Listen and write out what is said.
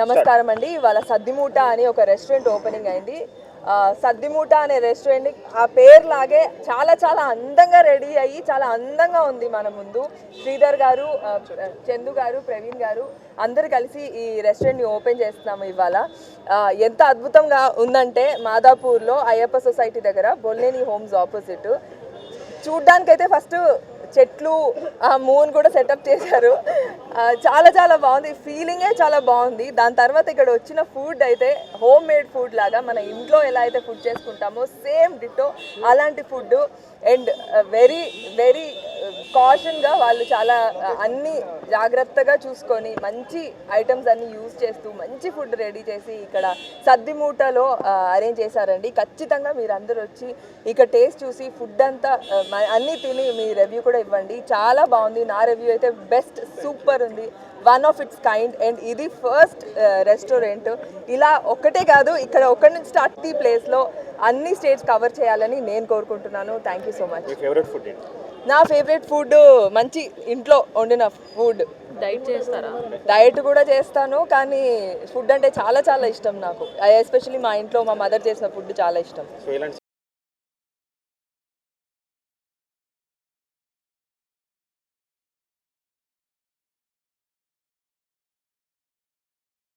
నమస్కారం అండి. ఇవాళ సద్దిమూట అని ఒక రెస్టారెంట్ ఓపెనింగ్ అయింది. సద్దిమూట అనే రెస్టారెంట్ ఆ పేరు లాగే చాలా చాలా అందంగా రెడీ అయ్యి చాలా అందంగా ఉంది మన ముందు. శ్రీధర్ గారు, చందు గారు, ప్రవీణ్ గారు అందరు కలిసి ఈ రెస్టారెంట్ని ఓపెన్ చేస్తున్నాము ఇవాళ. ఎంత అద్భుతంగా ఉందంటే మాదాపూర్లో అయ్యప్ప సొసైటీ దగ్గర బొల్లేని హోమ్స్ ఆపోజిట్. చూడ్డానికైతే ఫస్ట్ చెట్లు, ఆ మూన్ కూడా సెటప్ చేశారు. చాలా చాలా బాగుంది, ఫీలింగే చాలా బాగుంది. దాని తర్వాత ఇక్కడ వచ్చిన ఫుడ్ అయితే హోమ్ మేడ్ ఫుడ్ లాగా మన ఇంట్లో ఎలా అయితే ఫుడ్ చేసుకుంటామో సేమ్ డిటో అలాంటి ఫుడ్. అండ్ వెరీ వెరీ కాషన్గా వాళ్ళు చాలా అన్ని జాగ్రత్తగా చూసుకొని మంచి ఐటమ్స్ అన్ని యూజ్ చేస్తూ మంచి ఫుడ్ రెడీ చేసి ఇక్కడ సద్దిమూటలో అరేంజ్ చేశారండి. ఖచ్చితంగా మీరు అందరూ వచ్చి ఇక్కడ టేస్ట్ చూసి ఫుడ్ అంతా అన్నీ తిని మీ రివ్యూ కూడా ఇవ్వండి. చాలా బాగుంది. నా రివ్యూ అయితే బెస్ట్, సూపర్ ఉంది, one of it's kind. And ఇది ఫస్ట్ రెస్టారెంట్. ఇలా ఒక్కటే కాదు, ఇక్కడ ఒక్కడి నుంచి స్టార్ట్ ఈ ప్లేస్లో అన్ని స్టేట్స్ కవర్ చేయాలని నేను కోరుకుంటున్నాను. Thank you so much. నా ఫేవరెట్ ఫుడ్ మంచి ఇంట్లో వండిన ఫుడ్. డైట్ చేస్తారా? డైట్ కూడా చేస్తాను, కానీ ఫుడ్ అంటే చాలా చాలా ఇష్టం నాకు. ఎస్పెషల్లీ మా ఇంట్లో మా మదర్ చేసిన ఫుడ్ చాలా ఇష్టం. సో ఇలాంటి